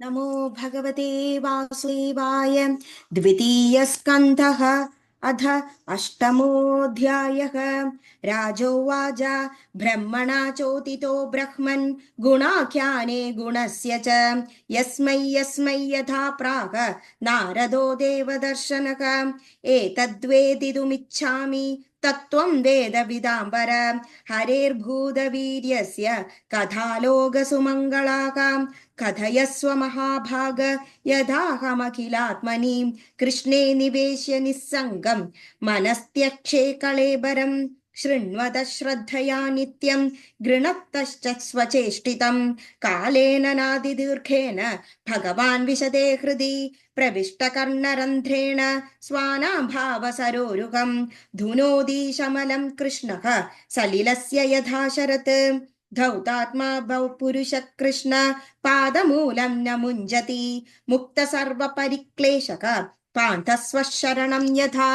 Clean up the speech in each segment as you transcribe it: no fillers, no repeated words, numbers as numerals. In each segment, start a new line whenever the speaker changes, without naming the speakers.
नमो भगवते वासुदेवाय। द्वितीयस्कन्धः अथ अष्टमोऽध्यायः। राजोवाच ब्रह्मणा चोदितो ब्रह्मन् गुणाख्याने गुणस्य च यस्मै यस्मै यथा प्राह नारदो देवदर्शनः एतद्वेदितुमिच्छामि तत्त्वं वेदविदाम्बर हरेर्भूतवीर्यस्य कथालोकसुमङ्गलाः कथयस्व महाभाग यदाहमखिलात्मनि कृष्णे निवेश्य निस्सङ्गं मनस्त्यक्षे कळेबरं शृण्वत श्रद्धया नित्यं गृणत्तश्च स्वचेष्टितं कालेन नादिदीर्घेन भगवान् विशदे हृदि प्रविष्टकर्णरन्ध्रेण स्वानाभावसरोरुहं धुनोदीशमलं कृष्णः सलिलस्य यथा शरत् धौतात्मा भव पुरुष कृष्ण पादमूलं न मुञ्जति मुक्त सर्वपरिक्लेशक पान्थस्वशरणं यथा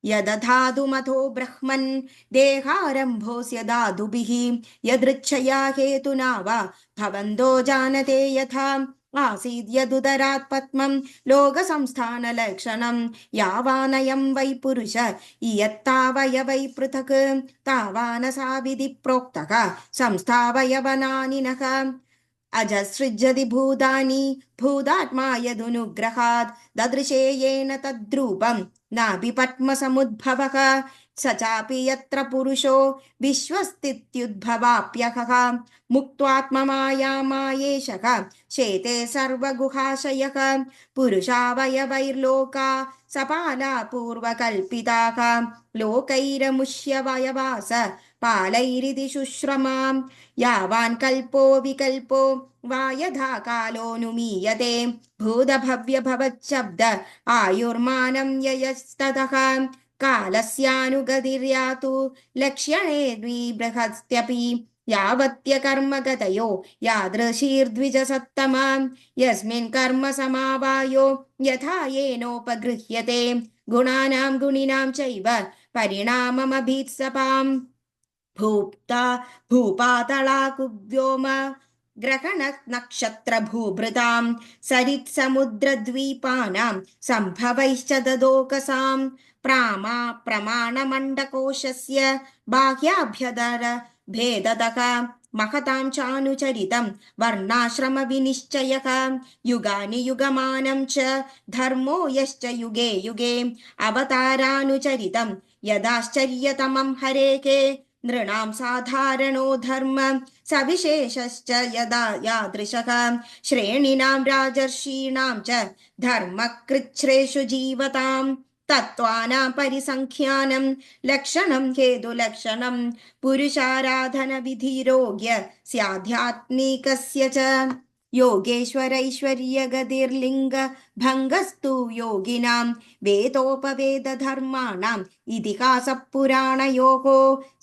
यदधातुमथो ब्रह्मन् देहारम्भोऽस्य धातुभिः यदृच्छया हेतुना वा भवन्तो जानते यथा आसीद् यदुदरात् पद्मं लोकसंस्थानलक्षणं यावानयं वै पुरुष इयत्तावयवै पृथक् तावानसा विधि प्रोक्तः संस्थावयवनानिनः अजसृजति भूतानि भूतात्मा यदनुग्रहात् ददृशे येन तद्रूपं नाभिपद्मसमुद्भवः स चापि यत्र पुरुषो विश्वस्थित्युद्भवाप्यहः मुक्त्वात्ममायामायेशः शेते सर्वगुहाशयः पुरुषावयवैर्लोका सपाला पूर्वकल्पिताः लोकैरमुष्यवयवास पालैरिति शुश्रमां यावान् कल्पो विकल्पो वा यथा कालोऽनुमीयते भूतभव्यभवच्छब्द आयुर्मानं ययस्ततः कालस्यानुगतिर्यातु लक्ष्यणे द्विबृहस्त्यपि यावत्यकर्मगतयो यादृशीर्द्विजसत्तमां यस्मिन् कर्म समावायो यथा येनोपगृह्यते गुणानां गुणिनां चैव परिणाममभीत्सपाम् भूप्ता भूपातलाकुव्योम ग्रहण नक्षत्र भूभृतां सरित्समुद्रद्वीपानां सम्भवैश्च ददोकसां प्रामा प्रमाणमण्डकोशस्य बाह्याभ्यदर भेदतः महतां चानुचरितं वर्णाश्रमविनिश्चयः युगानि युगमानं च धर्मो यश्च युगे युगे अवतारानुचरितं यदाश्चर्यतमं हरेके नृणां साधारणो धर्म सविशेषश्च यदा यादृशः श्रेणीनां राजर्षीणां च धर्मकृच्छ्रेषु जीवतां तत्त्वानां परिसङ्ख्यानं लक्षणं हेतुलक्षणं पुरुषाराधनविधिरोग्य स्याध्यात्मिकस्य च योगेश्वरैश्वर्यगतिर्लिङ्ग भङ्गस्तु योगिनां वेदोपवेदधर्माणाम् इतिहासपुराणयोः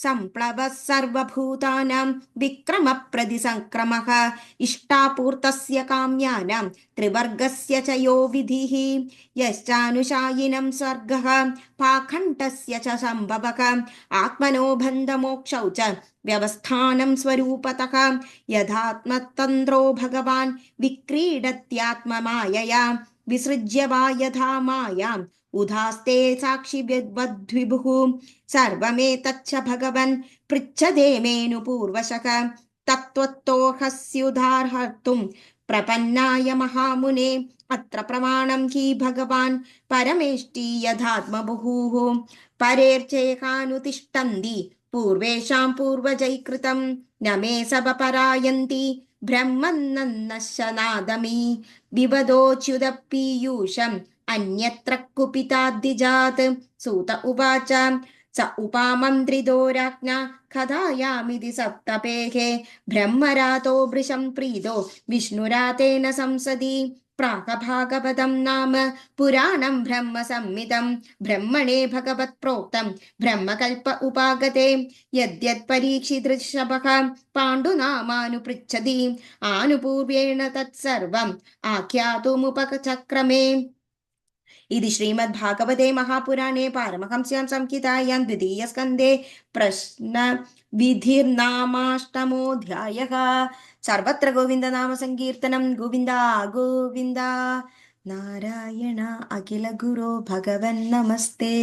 सम्प्लवः सर्वभूतानां विक्रमप्रतिसङ्क्रमः इष्टापूर्तस्य काम्यानां त्रिवर्गस्य च यो विधिः यश्चानुशायिनं स्वर्गः पाखण्डस्य च सम्भवः आत्मनो बन्धमोक्षौ च व्यवस्थानं स्वरूपतः यथात्मतन्त्रो भगवान् विक्रीडत्यात्ममायया विसृज्य वा यथा मायाम् उधास्ते साक्षिवद्विभुः सर्वमेतच्च भगवन् पृच्छते मेनुपूर्वशः तत्त्वतोऽहस्युदाहर्तुं प्रपन्नाय महामुने अत्र प्रमाणं हि भगवान् परमेष्टि यथात्मबुः परेर्चेकानुतिष्ठन्ति पूर्वेषां पूर्वजैकृतं न मे सबपरायन्ति ब्रह्मन्नशनादमि विवदोच्युतपीयूषम् अन्यत्र कुपिताद्दिजात् सूत उवाच स उपामन्त्रिदो कथायामिति सप्तपेः ब्रह्मरातो वृषं प्रीतो विष्णुरातेन संसदि प्राकभागवतं नाम पुराणं ब्रह्म संहितं ब्रह्मणे भगवत् प्रोक्तं ब्रह्मकल्प उपागते यद्यत् परीक्षितृषभः पाण्डुनामानुपृच्छति आनुपूर्वेण तत्सर्वम् आख्यातुमुपचक्रमे इति श्रीमद्भागवते महापुराणे पारमहंस्यां संहितायां द्वितीयस्कन्धे प्रश्न विधिर्नामाष्टमोऽध्यायः। സർവത്ര ഗോവിന്ദനാമ സങ്കീർത്തനം ഗോവിന്ദ ഗോവിന്ദ നാരായണ അഖില ഗുരോ ഭഗവൻ നമസ്തേ.